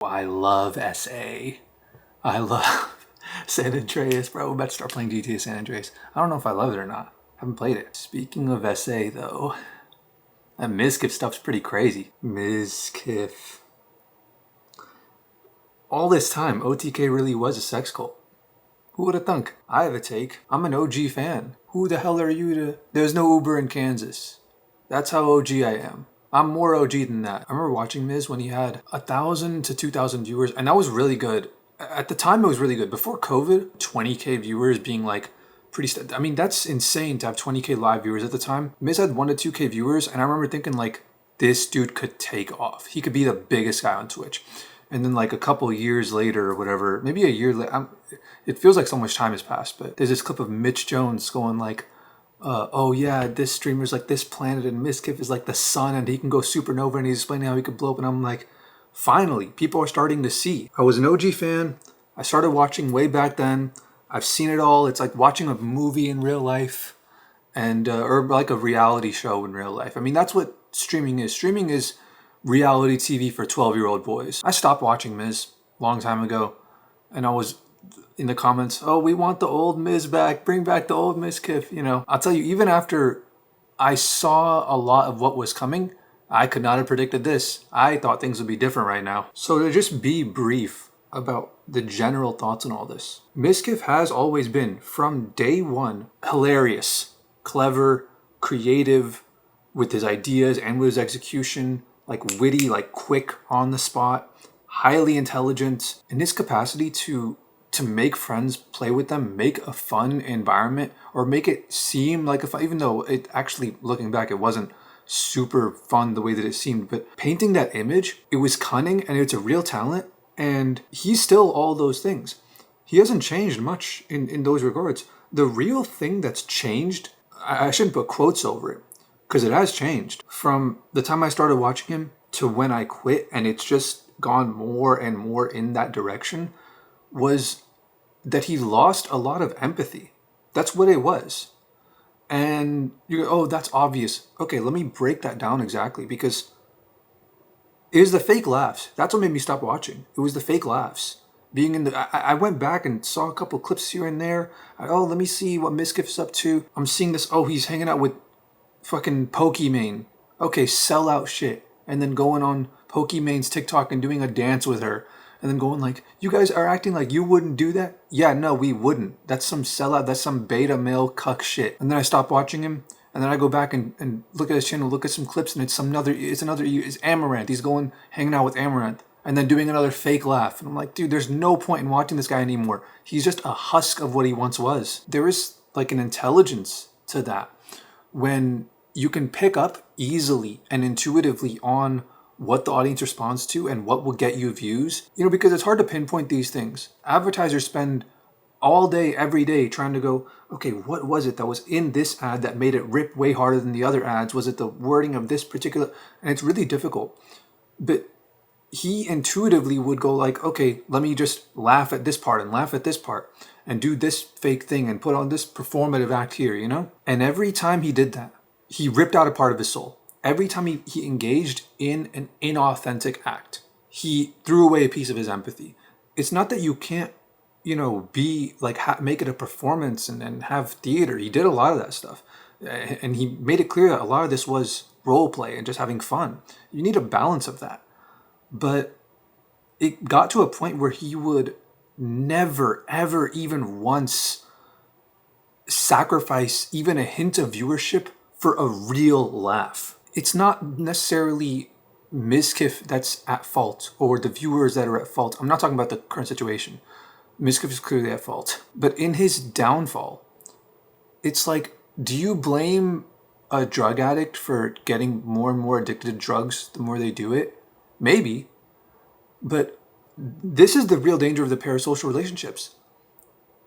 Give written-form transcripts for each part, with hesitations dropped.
I love SA. I love San Andreas, bro. I'm about to start playing GTA San Andreas. I don't know if I love it or not. I haven't played it. Speaking of SA, though, that Mizkif stuff's pretty crazy. Mizkif. All this time, OTK really was a sex cult. Who would have thunk? I have a take. I'm an OG fan. Who the hell are you to... There's no Uber in Kansas. That's how OG I am. I'm more OG than that. I remember watching Miz when he had 1,000 to 2,000 viewers, and that was really good. At the time, it was really good. Before COVID, 20K viewers being like pretty... I mean, that's insane to have 20K live viewers at the time. Miz had 1 to 2K viewers, and I remember thinking like, this dude could take off. He could be the biggest guy on Twitch. And then like a couple years later or whatever, maybe a year later, it feels like so much time has passed, but there's this clip of Mitch Jones going like, oh yeah, this streamer's like this planet and Mizkif is like the sun and he can go supernova and he's explaining how he could blow up. And I'm like, finally, people are starting to see. I was an OG fan. I started watching way back then. I've seen it all. It's like watching a movie in real life and or like a reality show in real life. I mean, that's what streaming is. Streaming is reality TV for 12-year-old boys. I stopped watching Miz a long time ago, and I was in the comments, oh, we want the old Miz back, bring back the old Mizkif, you know. I'll tell you, even after I saw a lot of what was coming, I could not have predicted this. I thought things would be different right now. So to just be brief about the general thoughts on all this, Mizkif has always been, from day one, hilarious, clever, creative, with his ideas and with his execution, like witty, like quick on the spot, highly intelligent, in his capacity to make friends, play with them, make a fun environment, or make it seem like a fun, even though it actually, looking back, it wasn't super fun the way that it seemed, but painting that image, it was cunning and it's a real talent, and he's still all those things. He hasn't changed much in those regards. The real thing that's changed, I shouldn't put quotes over it, because it has changed from the time I started watching him to when I quit, and it's just gone more and more in that direction, was that he lost a lot of empathy. That's what it was. And you go, oh, that's obvious. Okay, let me break that down exactly, because it was the fake laughs. That's what made me stop watching. It was the fake laughs. Being in the, I went back and saw a couple clips here and there. Let me see what Mizkif's up to. I'm seeing this, oh, he's hanging out with fucking Pokimane. Okay, sell out shit. And then going on Pokimane's TikTok and doing a dance with her. And then going like, you guys are acting like you wouldn't do that? Yeah, no, we wouldn't. That's some sellout. That's some beta male cuck shit. And then I stop watching him. And then I go back and look at his channel, look at some clips, and it's Amaranth. He's going, hanging out with Amaranth. And then doing another fake laugh. And I'm like, dude, there's no point in watching this guy anymore. He's just a husk of what he once was. There is like an intelligence to that, when you can pick up easily and intuitively on what the audience responds to and what will get you views. You know, because it's hard to pinpoint these things. Advertisers spend all day, every day trying to go, okay, what was it that was in this ad that made it rip way harder than the other ads? Was it the wording of this particular? And it's really difficult. But he intuitively would go like, okay, let me just laugh at this part and laugh at this part and do this fake thing and put on this performative act here, you know? And every time he did that, he ripped out a part of his soul. Every time he engaged in an inauthentic act, he threw away a piece of his empathy. It's not that you can't, you know, be like, make it a performance and have theater. He did a lot of that stuff. And he made it clear that a lot of this was role play and just having fun. You need a balance of that. But it got to a point where he would never, ever, even once sacrifice even a hint of viewership for a real laugh. It's not necessarily Mizkif that's at fault or the viewers that are at fault. I'm not talking about the current situation. Mizkif is clearly at fault. But in his downfall, it's like, do you blame a drug addict for getting more and more addicted to drugs the more they do it? Maybe. But this is the real danger of the parasocial relationships.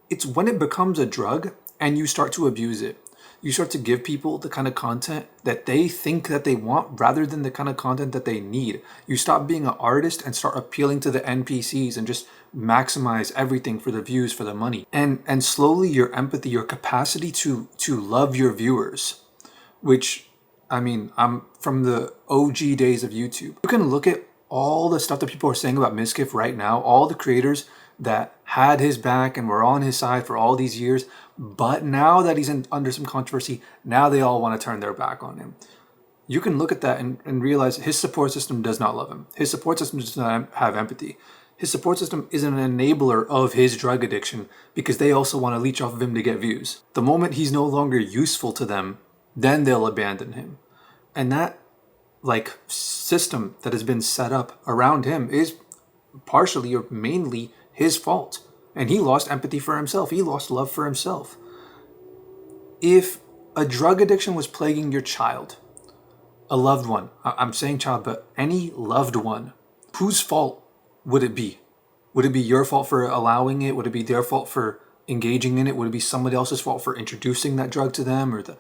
It's when it becomes a drug and you start to abuse it. You start to give people the kind of content that they think that they want rather than the kind of content that they need. You stop being an artist and start appealing to the NPCs and just maximize everything for the views, for the money. And slowly your empathy, your capacity to love your viewers, which, I mean, I'm from the OG days of YouTube. You can look at all the stuff that people are saying about Mizkif right now, all the creators that had his back and were on his side for all these years, but now that he's under some controversy, now they all want to turn their back on him. You can look at that and realize his support system does not love him. His support system does not have empathy. His support system is an enabler of his drug addiction because they also want to leech off of him to get views. The moment he's no longer useful to them, then they'll abandon him. And that system that has been set up around him is partially or mainly his fault. And he lost empathy for himself. He lost love for himself. If a drug addiction was plaguing your child, a loved one, I'm saying child, but any loved one, whose fault would it be? Would it be your fault for allowing it? Would it be their fault for engaging in it? Would it be somebody else's fault for introducing that drug to them? Or the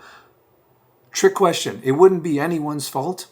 trick question, it wouldn't be anyone's fault.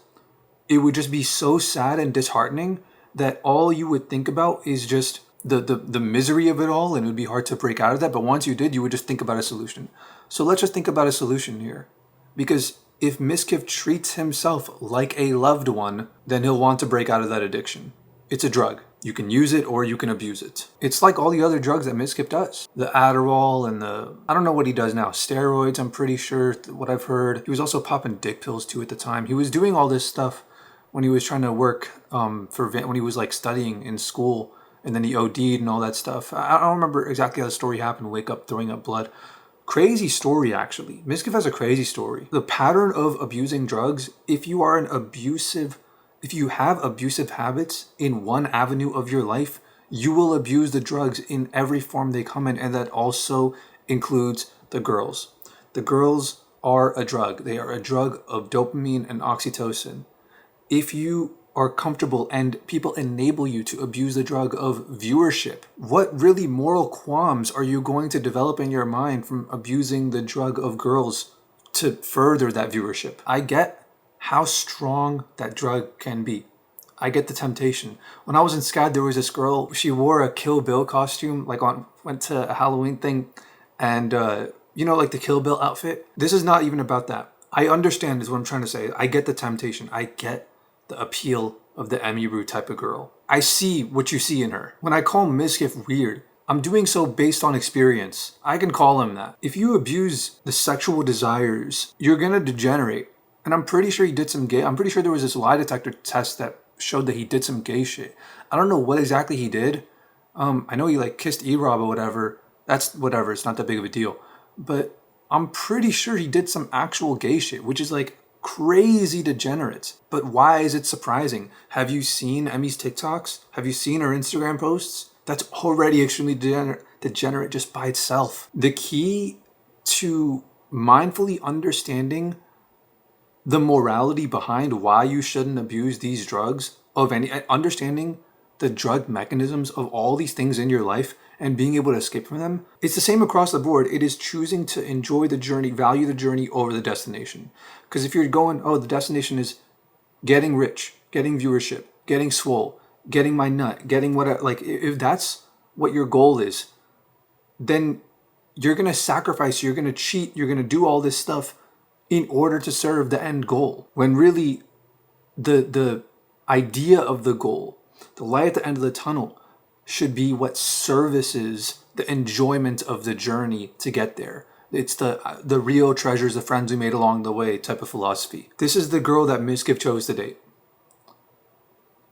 It would just be so sad and disheartening that all you would think about is just the misery of it all, and it would be hard to break out of that. But once you did, you would just think about a solution. So let's just think about a solution here. Because if Mizkif treats himself like a loved one, then he'll want to break out of that addiction. It's a drug. You can use it or you can abuse it. It's like all the other drugs that Mizkif does. The Adderall and I don't know what he does now. Steroids, I'm pretty sure, what I've heard. He was also popping dick pills too at the time. He was doing all this stuff when he was trying to work when he was studying in school, and then he OD'd and all that stuff. I don't remember exactly how the story happened. Wake up throwing up blood. Crazy story, actually. Mizkif has a crazy story. The pattern of abusing drugs, if you have abusive habits in one avenue of your life, you will abuse the drugs in every form they come in, and that also includes the girls. The girls are a drug. They are a drug of dopamine and oxytocin. If you are comfortable and people enable you to abuse the drug of viewership, what really moral qualms are you going to develop in your mind from abusing the drug of girls to further that viewership? I get how strong that drug can be. I get the temptation. When I was in SCAD, there was this girl, she wore a Kill Bill costume, went to a Halloween thing, and the Kill Bill outfit. This is not even about that. I understand is what I'm trying to say. I get the temptation. I get the appeal of the Emiru type of girl. I see what you see in her. When I call Mizkif weird, I'm doing so based on experience. I can call him that. If you abuse the sexual desires, you're gonna degenerate. And I'm pretty sure he did some gay. I'm pretty sure there was this lie detector test that showed that he did some gay shit. I don't know what exactly he did. I know he kissed E-Rob or whatever. That's whatever. It's not that big of a deal. But I'm pretty sure he did some actual gay shit, which is crazy degenerate. But why is it surprising? Have you seen Emmy's TikToks? Have you seen her Instagram posts? That's already extremely degenerate just by itself. The key to mindfully understanding the morality behind why you shouldn't abuse these drugs, understanding the drug mechanisms of all these things in your life and being able to escape from them, it's the same across the board. It is choosing to enjoy the journey, value the journey over the destination. Because if you're going, the destination is getting rich, getting viewership, getting swole, getting my nut, getting whatever, if that's what your goal is, then you're going to sacrifice, you're going to cheat, you're going to do all this stuff in order to serve the end goal, when really the idea of the goal, the light at the end of the tunnel, should be what services the enjoyment of the journey to get there. It's the real treasures, the friends we made along the way type of philosophy. This is the girl that Mizkif chose to date.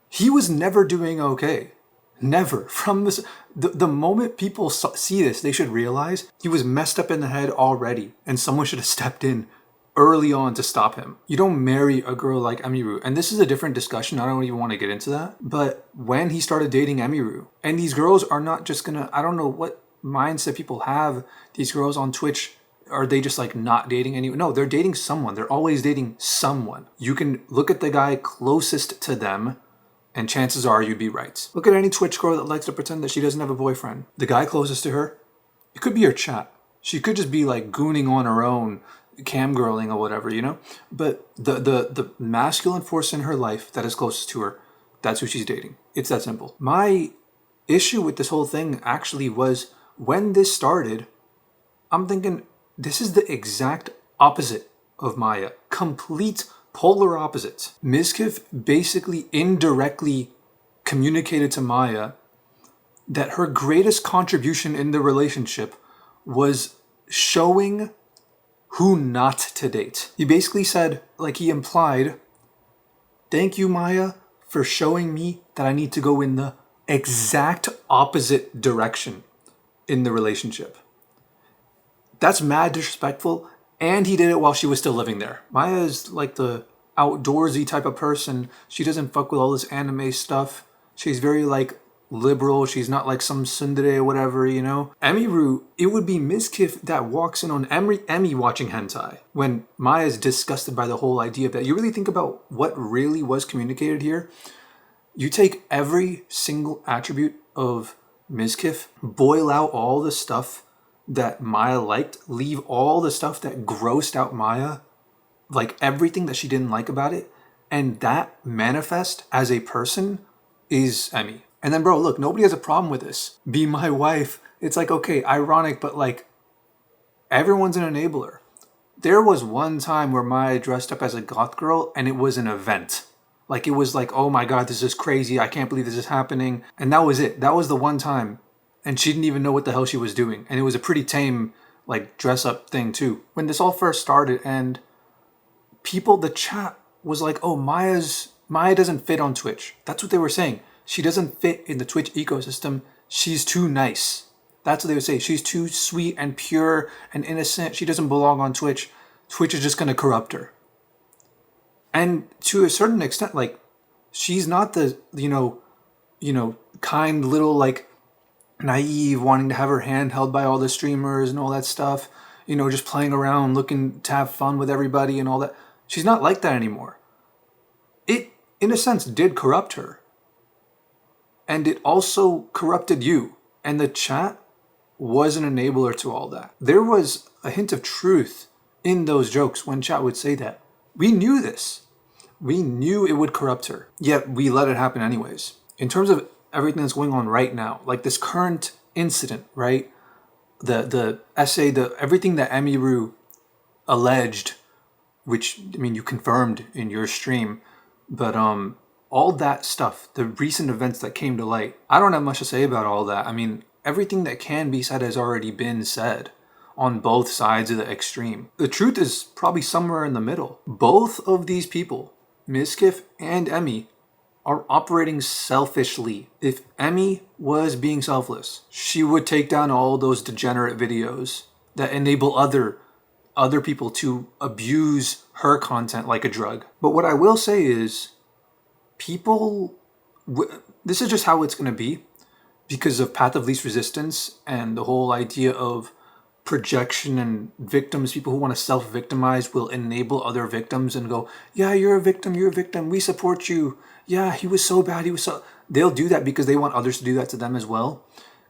He was never doing okay. Never. From this, the moment people see this, they should realize he was messed up in the head already, and someone should have stepped in early on to stop him. You don't marry a girl like Emiru. And this is a different discussion. I don't even want to get into that. But when he started dating Emiru, and these girls are not just gonna, I don't know what mindset people have. These girls on Twitch, are they just not dating anyone? No, they're dating someone. They're always dating someone. You can look at the guy closest to them, and chances are you'd be right. Look at any Twitch girl that likes to pretend that she doesn't have a boyfriend. The guy closest to her, it could be her chat. She could just be gooning on her own, cam girling or whatever, But the masculine force in her life that is closest to her, that's who she's dating. It's that simple. My issue with this whole thing actually was when this started, I'm thinking this is the exact opposite of Maya. Complete polar opposites. Mizkif basically indirectly communicated to Maya that her greatest contribution in the relationship was showing who not to date. He basically said, like he implied, thank you, Maya, for showing me that I need to go in the exact opposite direction in the relationship. That's mad disrespectful, and he did it while she was still living there. Maya is like the outdoorsy type of person. She doesn't fuck with all this anime stuff. She's very like liberal. She's not like some tsundere or whatever, you know? Emiru, it would be Mizkif that walks in on Emi watching hentai when Maya's disgusted by the whole idea of that. You really think about what really was communicated here? You take every single attribute of Mizkif, boil out all the stuff that Maya liked, leave all the stuff that grossed out Maya, like everything that she didn't like about it, and that manifest as a person is Emi. And then, bro, look, nobody has a problem with this. Be my wife. It's like, okay, ironic, but like, everyone's an enabler. There was one time where Maya dressed up as a goth girl, and it was an event. Like, it was like, oh my god, this is crazy. I can't believe this is happening. And that was it. That was the one time. And she didn't even know what the hell she was doing. And it was a pretty tame, like, dress-up thing, too. When this all first started, and people, the chat was like, oh, Maya doesn't fit on Twitch. That's what they were saying. She doesn't fit in the Twitch ecosystem. She's too nice. That's what they would say. She's too sweet and pure and innocent. She doesn't belong on Twitch. Twitch is just going to corrupt her. And to a certain extent, like, she's not the, you know, kind little, like, naive, wanting to have her hand held by all the streamers and all that stuff. You know, just playing around, looking to have fun with everybody and all that. She's not like that anymore. It, in a sense, did corrupt her. And it also corrupted you. And the chat was an enabler to all that. There was a hint of truth in those jokes when chat would say that. We knew this. We knew it would corrupt her. Yet we let it happen anyways. In terms of everything that's going on right now, like this current incident, right? The essay, everything that Emiru alleged, which, I mean, you confirmed in your stream, but all that stuff, the recent events that came to light, I don't have much to say about all that. I mean, everything that can be said has already been said on both sides of the extreme. The truth is probably somewhere in the middle. Both of these people, Mizkif and Emi, are operating selfishly. If Emi was being selfless, she would take down all those degenerate videos that enable other people to abuse her content like a drug. But what I will say is, this is just how it's going to be because of path of least resistance and the whole idea of projection and victims. People who want to self-victimize will enable other victims and go, yeah, you're a victim, we support you. Yeah, he was so bad, they'll do that because they want others to do that to them as well.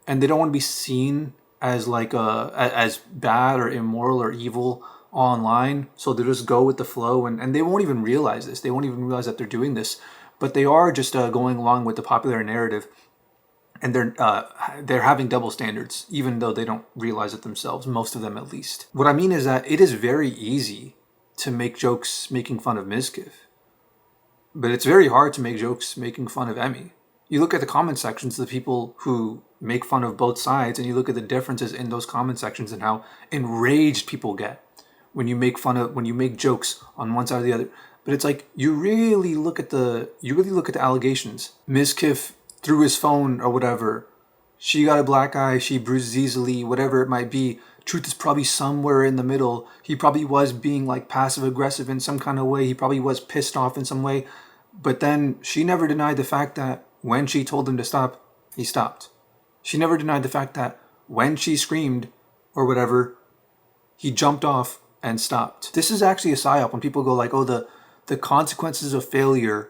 And they don't want to be seen as like as bad or immoral or evil online. So they'll just go with the flow and they won't even realize this. They won't even realize that they're doing this. But they are just going along with the popular narrative, and they're having double standards, even though they don't realize it themselves, most of them at least. What I mean is that it is very easy to make jokes making fun of Mizkif, but it's very hard to make jokes making fun of Emi. You look at the comment sections of the people who make fun of both sides, and you look at the differences in those comment sections and how enraged people get when you make jokes on one side or the other. But it's like, you really look at the allegations. Mizkif threw his phone or whatever. She got a black eye. She bruises easily. Whatever it might be. Truth is probably somewhere in the middle. He probably was being like passive aggressive in some kind of way. He probably was pissed off in some way. But then she never denied the fact that when she told him to stop, he stopped. She never denied the fact that when she screamed or whatever, he jumped off and stopped. This is actually a psyop when people go like, oh, the consequences of failure,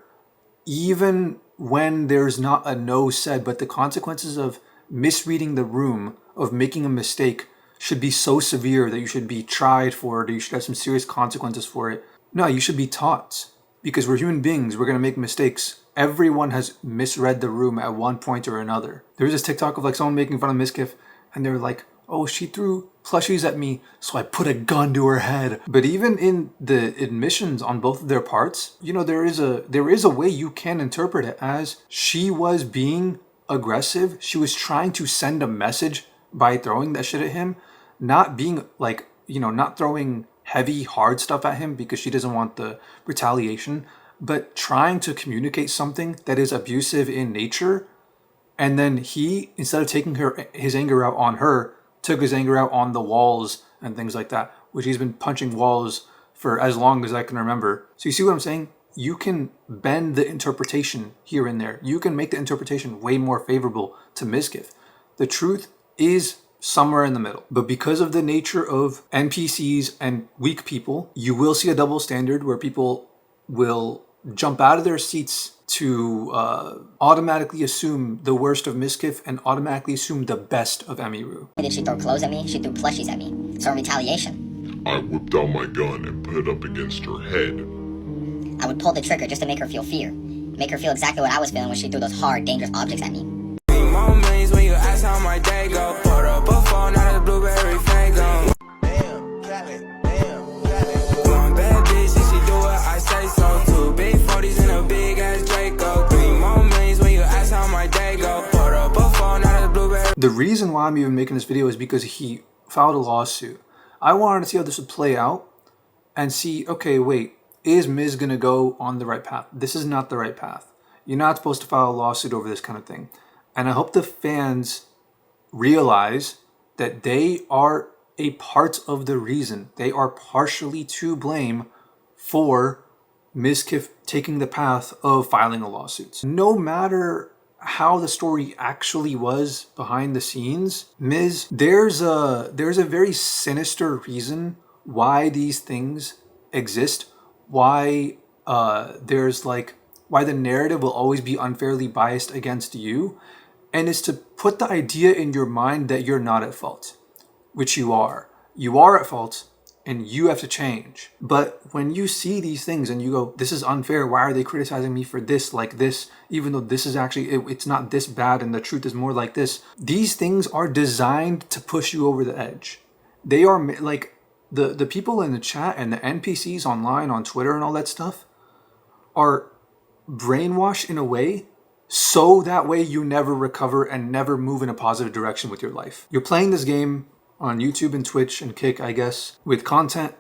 even when there's not a no said, but the consequences of misreading the room, of making a mistake, should be so severe that you should be tried for it, or you should have some serious consequences for it. No, you should be taught. Because we're human beings, we're going to make mistakes. Everyone has misread the room at one point or another. There was this TikTok of like someone making fun of Mizkif, and they were like, oh, she threw plushies at me, so I put a gun to her head. But even in the admissions on both of their parts, you know, there is a way you can interpret it as she was being aggressive. She was trying to send a message by throwing that shit at him, not being like, you know, not throwing heavy, hard stuff at him because she doesn't want the retaliation, but trying to communicate something that is abusive in nature. And then he, instead of taking his anger out on her, took his anger out on the walls and things like that, which he's been punching walls for as long as I can remember. So you see what I'm saying? You can bend the interpretation here and there. You can make the interpretation way more favorable to Mizkif. The truth is somewhere in the middle. But because of the nature of NPCs and weak people, you will see a double standard where people will jump out of their seats to automatically assume the worst of Mizkif and automatically assume the best of Emiru. Did she throw clothes at me? She threw plushies at me. So in retaliation, I whipped out my gun and put it up against her head. I would pull the trigger just to make her feel fear. Make her feel exactly what I was feeling when she threw those hard, dangerous objects at me. Moments when you ask how my day go. Put up a phone, not a blueberry fango. Damn, got it, damn, got it. One bad bitch, and she do what I say so. Two big 40s and a big ass Draco. 3 moments when you ask how my day go. Put up a phone, not a blueberry. The reason why I'm even making this video is because he filed a lawsuit. I wanted to see how this would play out and see, okay, wait, is Miz gonna go on the right path? This is not the right path. You're not supposed to file a lawsuit over this kind of thing. And I hope the fans realize that they are a part of the reason. They are partially to blame for Mizkif taking the path of filing a lawsuit. No matter how the story actually was behind the scenes, there's a very sinister reason why these things exist. Why why the narrative will always be unfairly biased against you. And it's to put the idea in your mind that you're not at fault, which you are. You are at fault and you have to change. But when you see these things and you go, this is unfair, why are they criticizing me for this, like this, even though this is actually, it's not this bad and the truth is more like this. These things are designed to push you over the edge. They are like the people in the chat and the NPCs online on Twitter and all that stuff are brainwashed in a way so that way you never recover and never move in a positive direction with your life. You're playing this game on YouTube and Twitch and Kick, I guess, with content.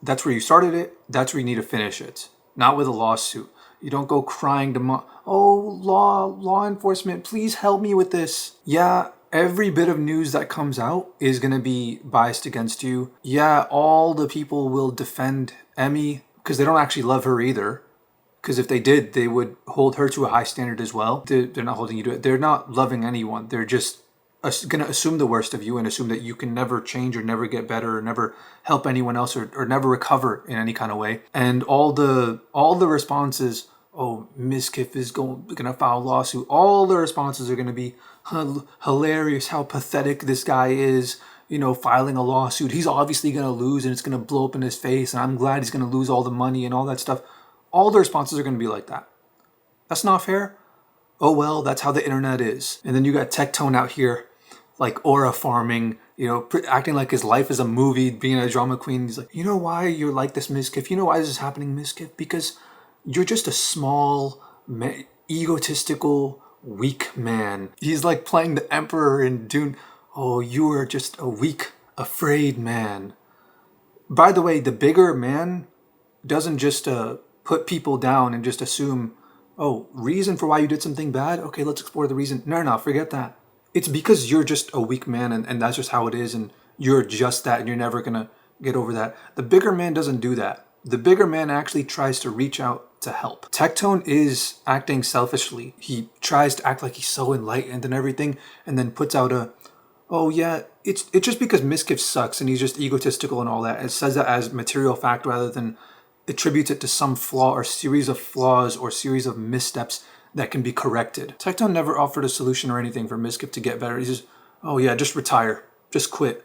That's where you started it. That's where you need to finish it. Not with a lawsuit. You don't go crying to law enforcement, please help me with this. Yeah, every bit of news that comes out is going to be biased against you. Yeah, all the people will defend Emmy because they don't actually love her either. Because if they did, they would hold her to a high standard as well. They're not holding you to it. They're not loving anyone. They're just going to assume the worst of you and assume that you can never change or never get better or never help anyone else or never recover in any kind of way. And all the responses, oh, Mizkif is going to file a lawsuit. All the responses are going to be hilarious, how pathetic this guy is, you know, filing a lawsuit. He's obviously going to lose and it's going to blow up in his face. And I'm glad he's going to lose all the money and all that stuff. All the responses are going to be like that. That's not fair. Oh, well, that's how the internet is. And then you got Tectone out here, like aura farming, you know, acting like his life is a movie, being a drama queen. He's like, you know why you're like this, Mizkif? You know why this is happening, Mizkif? Because you're just a small, egotistical, weak man. He's like playing the Emperor in Dune. Oh, you are just a weak, afraid man. By the way, the bigger man doesn't just put people down and just assume, oh, reason for why you did something bad? Okay, let's explore the reason. No, forget that. It's because you're just a weak man and that's just how it is and you're just that and you're never going to get over that. The bigger man doesn't do that. The bigger man actually tries to reach out to help. Tectone is acting selfishly. He tries to act like he's so enlightened and everything and then puts out oh yeah, it's just because Mizkif sucks and he's just egotistical and all that. It says that as material fact rather than attributes it to some flaw or series of flaws or series of missteps that can be corrected. Tectone never offered a solution or anything for Mizkif to get better. He's just, oh yeah, just retire, just quit.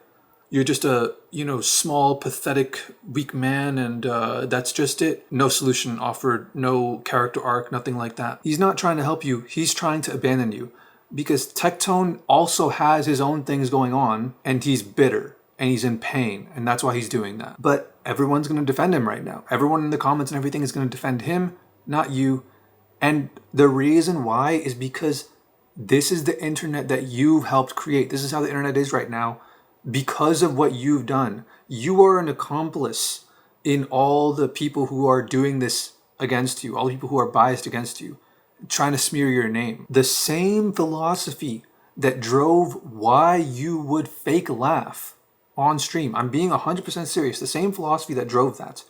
You're just a, small, pathetic, weak man and that's just it. No solution offered, no character arc, nothing like that. He's not trying to help you. He's trying to abandon you. because Tectone also has his own things going on, and he's bitter and he's in pain, and that's why he's doing that. But everyone's going to defend him right now. Everyone in the comments and everything is going to defend him, not you. And the reason why is because this is the internet that you've helped create. This is how the internet is right now because of what you've done. You are an accomplice in all the people who are doing this against you, all the people who are biased against you, trying to smear your name. The same philosophy that drove why you would fake laugh on stream. I'm being 100% serious. The same philosophy that drove that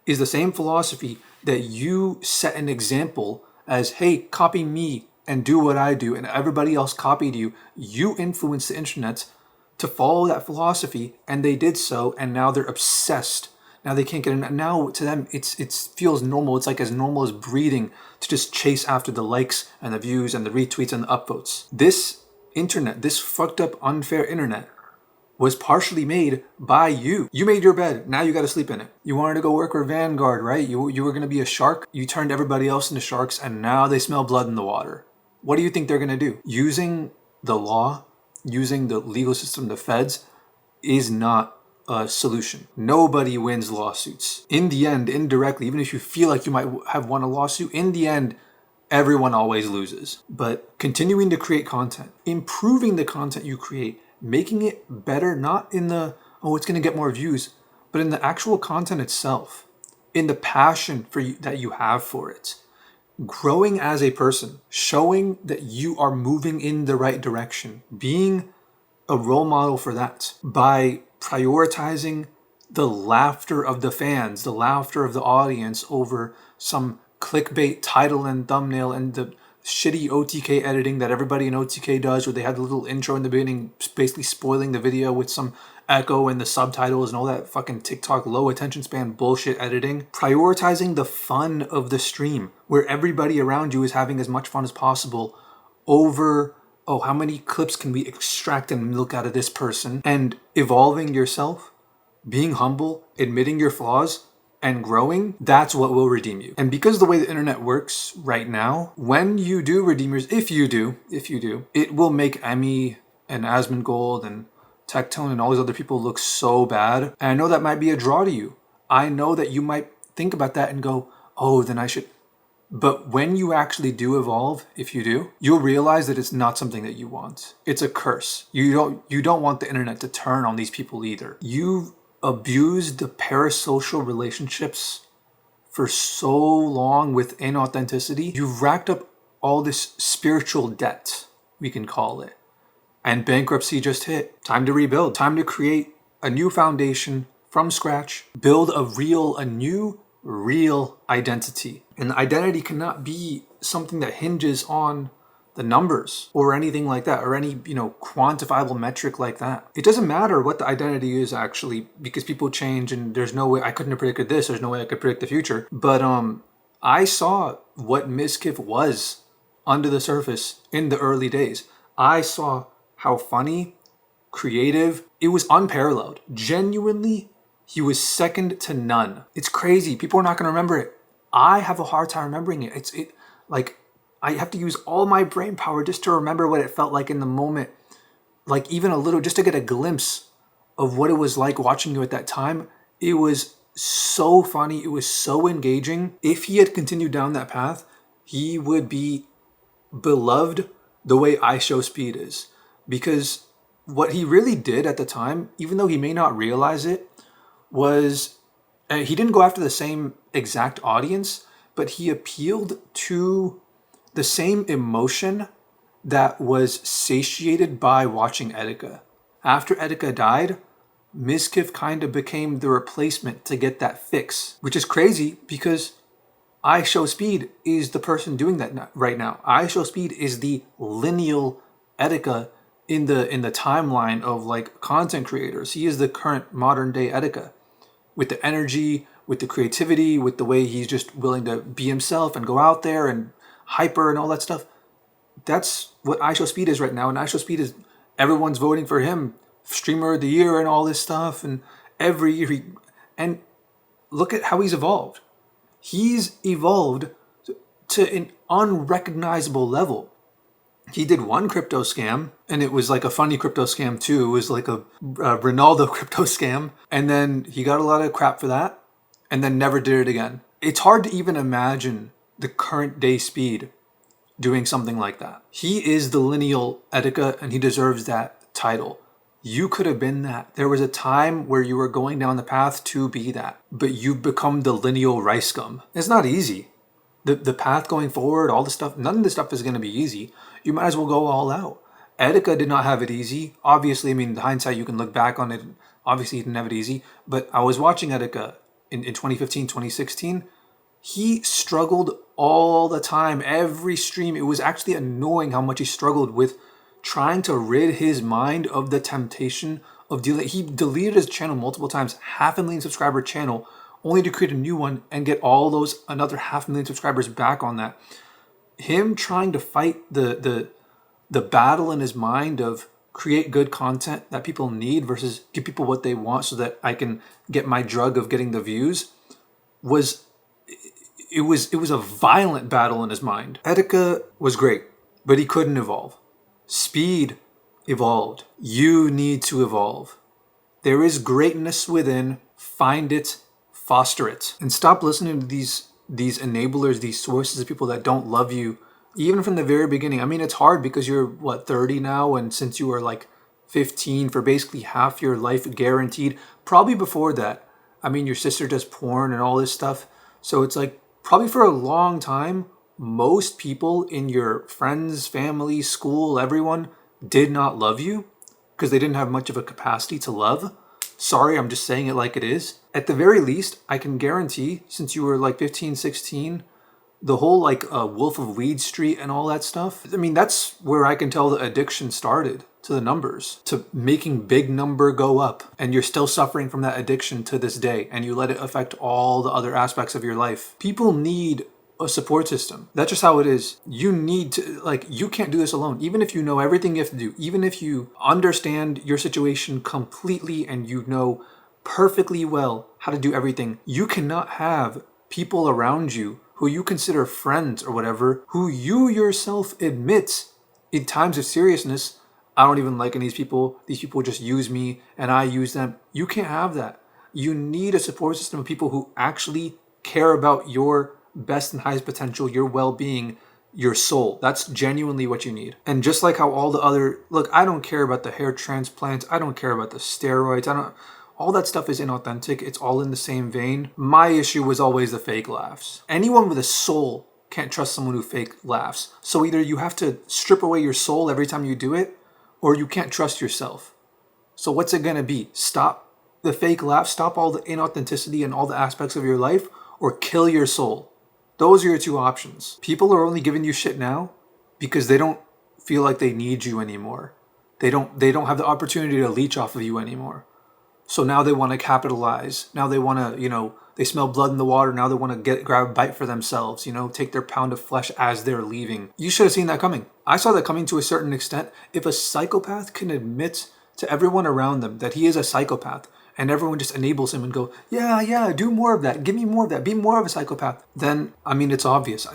is the same philosophy that you set an example as, hey, copy me and do what I do, and everybody else copied you. You influenced the internet to follow that philosophy, and they did so, and now they're obsessed. Now they can't get in. Now to them, it feels normal. It's like as normal as breathing to just chase after the likes and the views and the retweets and the upvotes. This internet, this fucked up, unfair internet, was partially made by you. You made your bed. Now you got to sleep in it. You wanted to go work for Vanguard, right? You were going to be a shark. You turned everybody else into sharks, and now they smell blood in the water. What do you think they're going to do? Using the law, using the legal system, the feds, is not a solution. Nobody wins lawsuits. In the end, indirectly, even if you feel like you might have won a lawsuit, in the end, everyone always loses. But continuing to create content, improving the content you create, making it better, not in the, oh, it's going to get more views, but in the actual content itself, in the passion for you, that you have for it. Growing as a person, showing that you are moving in the right direction, being a role model for that by prioritizing the laughter of the fans, the laughter of the audience over some clickbait title and thumbnail and the shitty OTK editing that everybody in OTK does, where they have the little intro in the beginning basically spoiling the video with some echo and the subtitles and all that fucking TikTok low attention span bullshit editing. Prioritizing the fun of the stream, where everybody around you is having as much fun as possible over, oh, how many clips can we extract and milk out of this person? And evolving yourself, being humble, admitting your flaws, and growing, that's what will redeem you. And because the way the internet works right now, when you do redeem yours, if you do, it will make Emmy and Asmongold and Tectone and all these other people look so bad. And I know that might be a draw to you. I know that you might think about that and go, oh, then I should. But when you actually do evolve, if you do, you'll realize that it's not something that you want. It's a curse. You don't want the internet to turn on these people either. You've abused the parasocial relationships for so long with inauthenticity. You've racked up all this spiritual debt, we can call it. And bankruptcy just hit. Time to rebuild. Time to create a new foundation from scratch. Build a new real identity. And the identity cannot be something that hinges on the numbers or anything like that, or any, quantifiable metric like that. It doesn't matter what the identity is actually, because people change and there's no way I couldn't have predicted this. There's no way I could predict the future. But I saw what Mizkif was under the surface in the early days. I saw how funny, creative, it was unparalleled. Genuinely, he was second to none. It's crazy. People are not going to remember it. I have a hard time remembering it. I have to use all my brain power just to remember what it felt like in the moment. Like even a little, just to get a glimpse of what it was like watching you at that time. It was so funny. It was so engaging. If he had continued down that path, he would be beloved the way I Show Speed is. Because what he really did at the time, even though he may not realize it, was he didn't go after the same exact audience, but he appealed to the same emotion that was satiated by watching Etika. After Etika died, Mizkif kind of became the replacement to get that fix, which is crazy because I Show Speed is the person doing that right now. I Show Speed is the lineal Etika in the timeline of like content creators. He is the current modern day Etika, with the energy, with the creativity, with the way he's just willing to be himself and go out there and hyper and all that stuff. That's what I Show Speed is right now. And I Show Speed is, everyone's voting for him, streamer of the year and all this stuff. And every year and look at how he's evolved. He's evolved to an unrecognizable level. He did one crypto scam, and it was like a funny crypto scam too. It was like a Ronaldo crypto scam. And then he got a lot of crap for that, and then never did it again. It's hard to even imagine the current day Speed doing something like that. He is the lineal Etika, and he deserves that title. You could have been that. There was a time where you were going down the path to be that, but you've become the lineal rice scum. It's not easy. The path going forward, all the stuff, none of the stuff is going to be easy. You might as well go all out. Etika did not have it easy. Obviously, I mean, the hindsight, you can look back on it. Obviously, he didn't have it easy. But I was watching Etika in 2015, 2016. He struggled all the time. Every stream, it was actually annoying how much he struggled with trying to rid his mind of the temptation of dealing. He deleted his channel multiple times, 500,000 subscriber channel, only to create a new one and get all those another 500,000 subscribers back on that. Him trying to fight the battle in his mind of create good content that people need versus give people what they want so that I can get my drug of getting the views was a violent battle in his mind. Etika was great, but he couldn't evolve. Speed evolved. You need to evolve. There is greatness within. Find it, foster it, and stop listening to these enablers, these sources of people that don't love you, even from the very beginning. I mean, it's hard because you're 30 now, and since you were like 15 for basically half your life guaranteed, probably before that. I mean, your sister does porn and all this stuff, so it's like probably for a long time, most people in your friends, family, school, everyone did not love you because they didn't have much of a capacity to love. Sorry, I'm just saying it like it is. At the very least, I can guarantee, since you were like 15, 16, the whole like Wolf of Weed Street and all that stuff, I mean, that's where I can tell the addiction started, to the numbers, to making big number go up. And you're still suffering from that addiction to this day, and you let it affect all the other aspects of your life. People need a support system. That's just how it is. You need to, like, you can't do this alone. Even if you know everything you have to do, even if you understand your situation completely and you know perfectly well how to do everything, you cannot have people around you who you consider friends or whatever, who you yourself admit in times of seriousness, I don't even like any of these people just use me and I use them. You can't have that. You need a support system of people who actually care about your best and highest potential, your well-being, your soul. That's genuinely what you need. And just like how all the other, look, I don't care about the hair transplants, I don't care about the steroids, all that stuff is inauthentic. It's all in the same vein. My issue was always the fake laughs. Anyone with a soul can't trust someone who fake laughs. So either you have to strip away your soul every time you do it, or you can't trust yourself. So what's it gonna be? Stop the fake laugh, stop all the inauthenticity in all the aspects of your life, or kill your soul. Those are your two options. People are only giving you shit now because they don't feel like they need you anymore. They don't have the opportunity to leech off of you anymore. So now they want to capitalize. Now they want to, they smell blood in the water. Now they want to grab a bite for themselves, take their pound of flesh as they're leaving. You should have seen that coming. I saw that coming to a certain extent. If a psychopath can admit to everyone around them that he is a psychopath, and everyone just enables him and go, yeah, do more of that. Give me more of that. Be more of a psychopath. Then, I mean, it's obvious.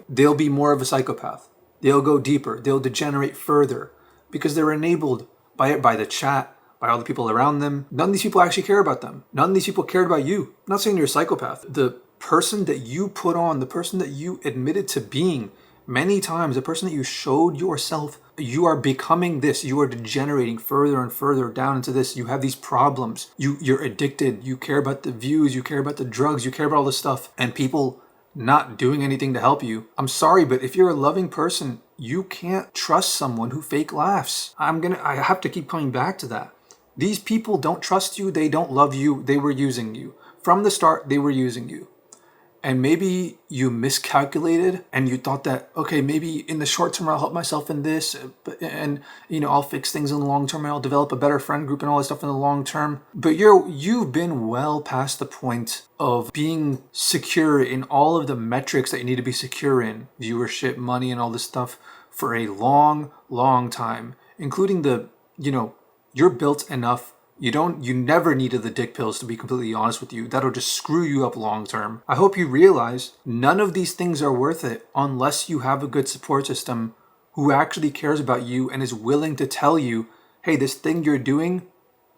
They'll be more of a psychopath. They'll go deeper. They'll degenerate further because they're enabled by the chat, by all the people around them. None of these people actually care about them. None of these people cared about you. I'm not saying you're a psychopath. The person that you put on, the person that you admitted to being many times, the person that you showed yourself, you are becoming this. You are degenerating further and further down into this. You have these problems. You're addicted. You care about the views. You care about the drugs. You care about all this stuff. And people not doing anything to help you. I'm sorry, but if you're a loving person, you can't trust someone who fake laughs. I have to keep coming back to that. These people don't trust you. They don't love you. They were using you. From the start, they were using you. And maybe you miscalculated and you thought that, okay, maybe in the short term, I'll help myself in this and I'll fix things in the long term and I'll develop a better friend group and all this stuff in the long term. But you've been well past the point of being secure in all of the metrics that you need to be secure in, viewership, money, and all this stuff for a long, long time, including you're built enough. You never needed the dick pills, to be completely honest with you. That'll just screw you up long term. I hope you realize none of these things are worth it unless you have a good support system who actually cares about you and is willing to tell you, hey, this thing you're doing,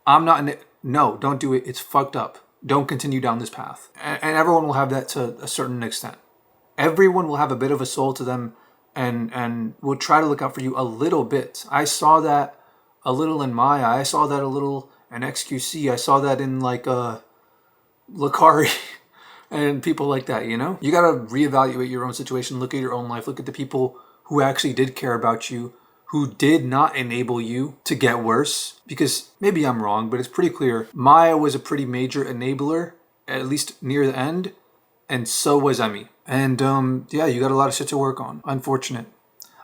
I'm not in it. No, don't do it. It's fucked up. Don't continue down this path. And everyone will have that to a certain extent. Everyone will have a bit of a soul to them and will try to look out for you a little bit. I saw that a little in Maya. I saw that a little in XQC. I saw that in like Lakari and people like that, you know? You got to reevaluate your own situation, look at your own life, look at the people who actually did care about you, who did not enable you to get worse. Because maybe I'm wrong, but it's pretty clear. Maya was a pretty major enabler, at least near the end, and so was Emmy. And yeah, you got a lot of shit to work on. Unfortunate.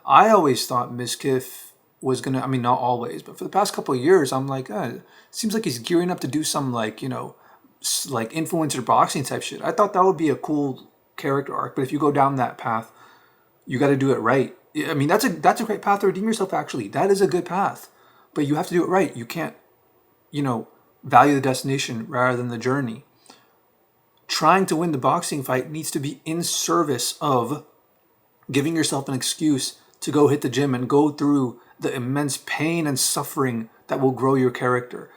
I always thought Mizkif was gonna, I mean, not always, but for the past couple of years, I'm like, it seems like he's gearing up to do some like, you know, like influencer boxing type shit. I thought that would be a cool character arc, but if you go down that path, you got to do it right. I mean, that's a great path to redeem yourself, actually. That is a good path, but you have to do it right. You can't, you know, value the destination rather than the journey. Trying to win the boxing fight needs to be in service of giving yourself an excuse to go hit the gym and go through the immense pain and suffering that will grow your character.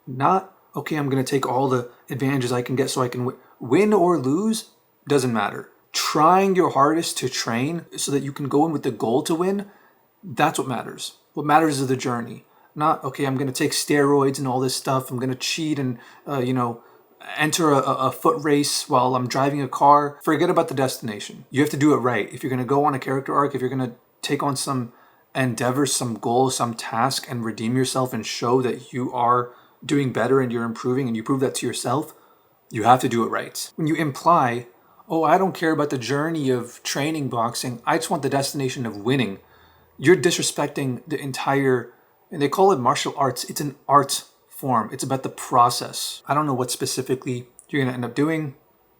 Not, okay, I'm going to take all the advantages I can get so I can win or lose, doesn't matter. Trying your hardest to train so that you can go in with the goal to win, that's what matters. What matters is the journey. Not, okay, I'm going to take steroids and all this stuff. I'm going to cheat and, you know, enter a foot race while I'm driving a car. Forget about the destination. You have to do it right. If you're going to go on a character arc, if you're going to take on some endeavor, some goal, some task, and redeem yourself and show that you are doing better and you're improving and you prove that to yourself, you have to do it right. When you imply, oh, I don't care about the journey of training boxing, I just want the destination of winning, you're disrespecting the entire, and they call it martial arts. It's an art form. It's about the process. I don't know what specifically you're going to end up doing.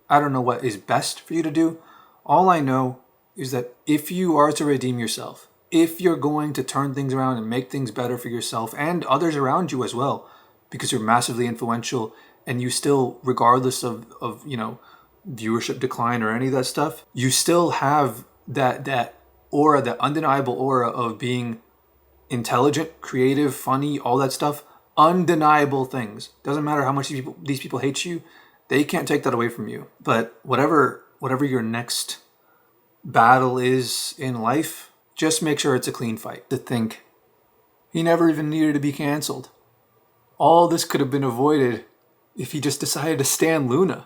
I don't know what is best for you to do. All I know is that if you are to redeem yourself, if you're going to turn things around and make things better for yourself and others around you as well, because you're massively influential and you still, regardless of you know, viewership decline or any of that stuff, you still have that aura, that undeniable aura of being intelligent, creative, funny, all that stuff. Undeniable things. Doesn't matter how much these people hate you, they can't take that away from you. But whatever your next battle is in life, just make sure it's a clean fight. To think he never even needed to be canceled. All this could have been avoided if he just decided to stand Luna.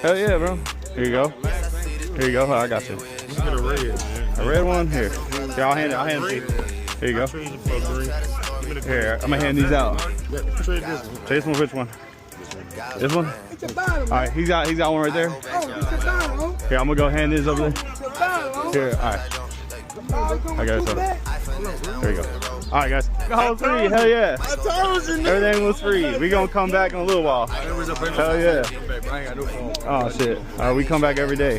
Hell yeah, bro. Here you go. Here you go. I got you. A red one? Here. Yeah, I'll hand it to you. Here you go. Here, I'm gonna hand these out. This one, which one? This one? Alright, he's got one right there. Here, I'm gonna go hand this over there. Here, alright. I got it. So. There you go. Alright, guys. It was free. Hell yeah. Everything was free. We gonna come back in a little while. Hell yeah. Oh shit. We come back every day.